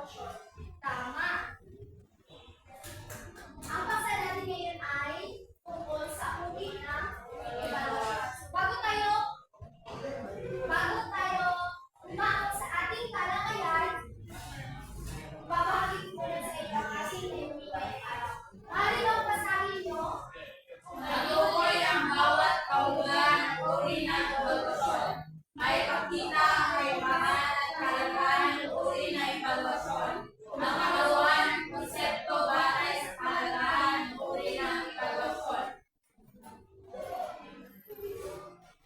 evaluasyon. Tama. Ang paksa natin ngayon ay tungkol sa uri ng evaluasyon. Bago tayo umabot sa ating talakayan, babahagi ko muna sa inyo ang ating theory ngayong araw. Maaari bang basahin nyo? Matukoy ang bawat kahulugan at uri ng evaluasyon. May pakita ang kaibahan at kahalagahan ng uri ng evaluasyon. Makalawan ang konsepto batay sa kahalagahan ng uri ng evaluasyon.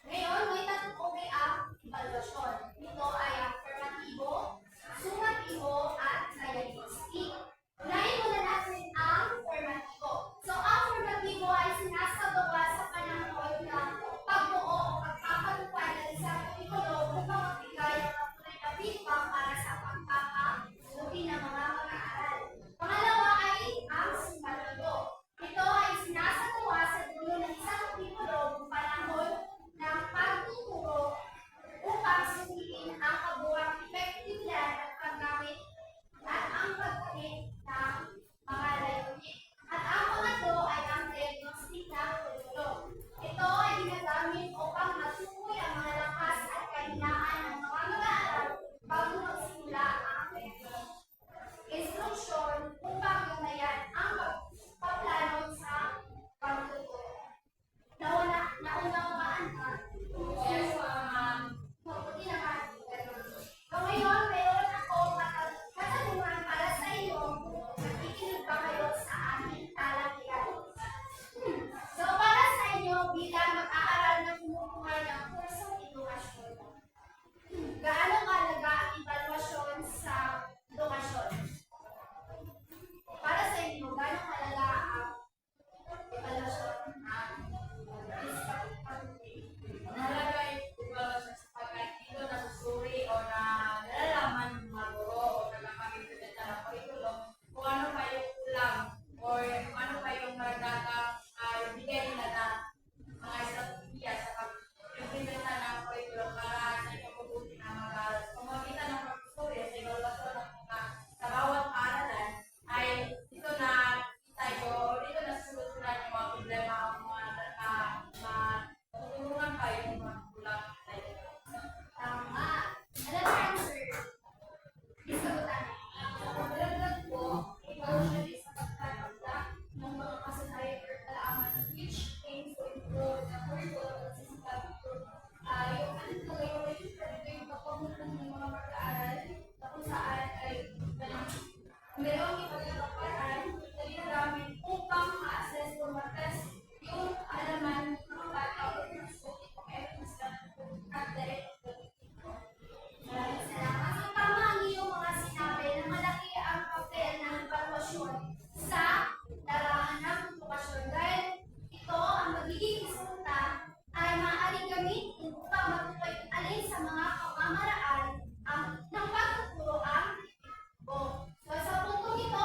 Ngayon, may tatlong uri ang evaluasyon. Ito ay affirmatibo, sumatibo, at dialectic. Unahin muna natin ang affirmatibo. So, ang affirmatibo ay sinasagawa sa panahon ng pagbuo o pagpapatupad ng isang kurikulo upang magbigay ng patuloy na feedback para sa pagkakabuti ng mga mag-aaral. Pangalawa ay ang sumatibo. Ito ay sinasagawa sa dulo ng isang kurikulo kung panahon ng pagtuturo upang suriin ang kabuuang epektibidad at paggamit at ang paggamit ng mga layunin. At ang pangatlo ay ang diagnostic ng kurikulo. Ito ay ginagamit upang matukoy ang mga lakas at kahinaan ng mga mag-aaral bago magsimula ang instruksyon upang ganayan ang pagpaplano sa pagtuturo. Naunawaan ka? Yes, ma'am. Mabuti naman. So ngayon, mayroon ako katanungan para sa inyo. Nakikinig ba kayo sa aming talakayan? So para sa inyo, bilang mag-aaral na kumukuha ng kursong edukasyon, gaano kahalaga ang evaluasyon sa edukasyon? Para sa inyo, gaano kahalaga ang evaluasyon? Mahalaga yung evaluasyon sapagkat dito nasusuri o nalalaman ng mga guro o nagkakapitulita ng kurikulum kung ano pa yung kulang o ano pa yung maradagang bigay nila na mga estrategiya sa pag-implementa ng kurikulum para sa ikabubuti ng mag-aaral. Kung makita ng pagsusuri sa evaluasyon ng mga sa bawat paaralan ay dito na tayo, dito na susunod yung mga problema o mga matutulungan pa yung mga kulang tayo. Tama. Another answer. Isagutan. Dagdag po, evaluation is a pagkakita ng mga kasanayan or kalaaman which aims to improve the curriculum at system. Yung ano po ngayon, ito yung kapamutan ng mga mag-aaral na kung saan ay mayroong ipagkakaparaan na ginagamit upang ma-assess o ma-test yung alaman ng mga bata o yung student kung evidence na at direct. Maraming salamat. So, tama ang iyong mga sinabi na malaki ang papel ng evaluasyon sa larangan ng edukasyon dahil ito ang magiging resulta ay maaaring gamitin upang matukoy alin sa mga pamamaraan ng pagtuturo ang o. So, sa puntong ito,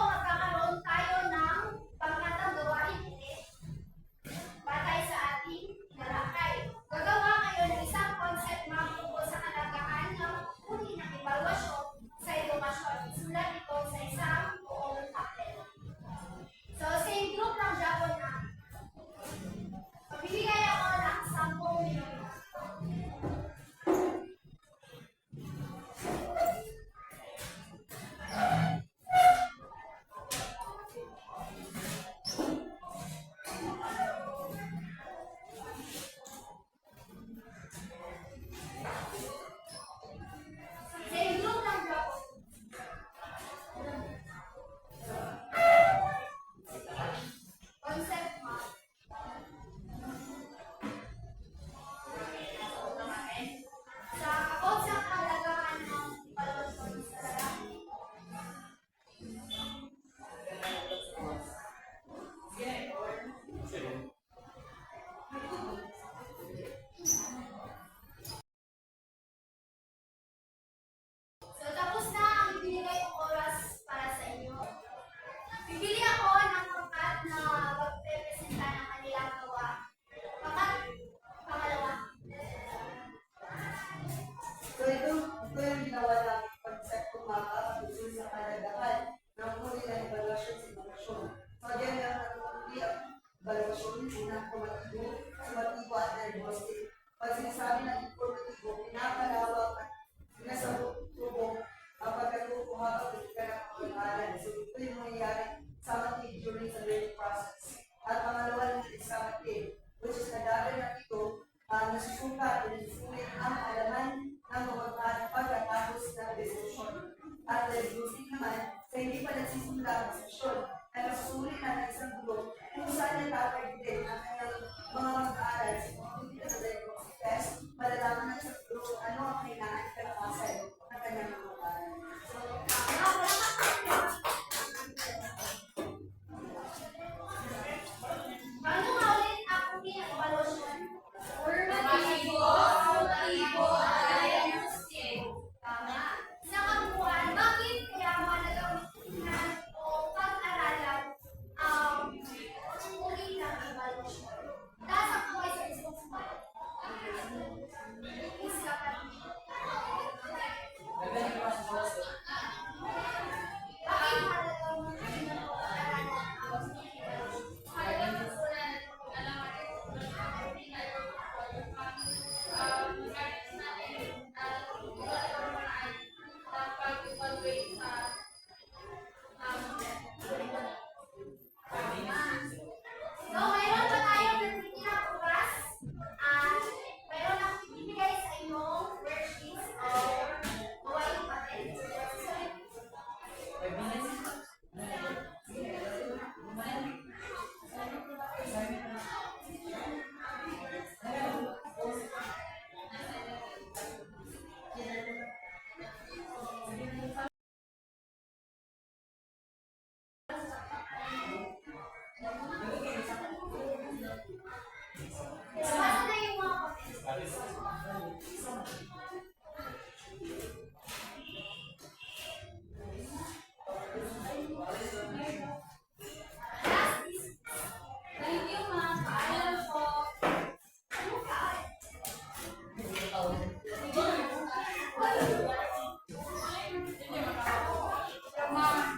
mag-aaral. So ito yung mangyayari summative during the learning process. At pangalawa naman is summative, which is nag-aaral na ito, nasusukat o nasusulit ang alaman ng mga mag-aaral pagkatapos ng diskusyon. At reducing naman, sa hindi pa nagsisimula ang sesyon, na nasusulit na ng isang group kung saan nagkakagilid ang kanyang mga mag-aaral sa mga unit na diagnostic test, malalaman na sa group ano ang kailangan kalakasan ng kanyang mga mag-aaral. Paano nga ulit ang pinag-evaluation? Formatibo, summatibo, at diagnostic. Tama. Sa kabuuan, bakit kaya mahalagang tingnan o pag-aralan ang uri ng evaluation? Dahil sa mga isa responsible. Is kapatid. Bakit mahalagang tingnan o pag-aralan ang evaluation? Mahalagang pagkunan at pag-alaman ito ng ating guidance natin at paraan ng pag-evaluate sa So, mayroon pa tayong nagtitinang oras at mayroon akong ibibigay sa inyong worksheets or gawain natin. Basta na yung mga comments. Last is, Thank you, ma'am. Paalam po. ano ka? Ma'am.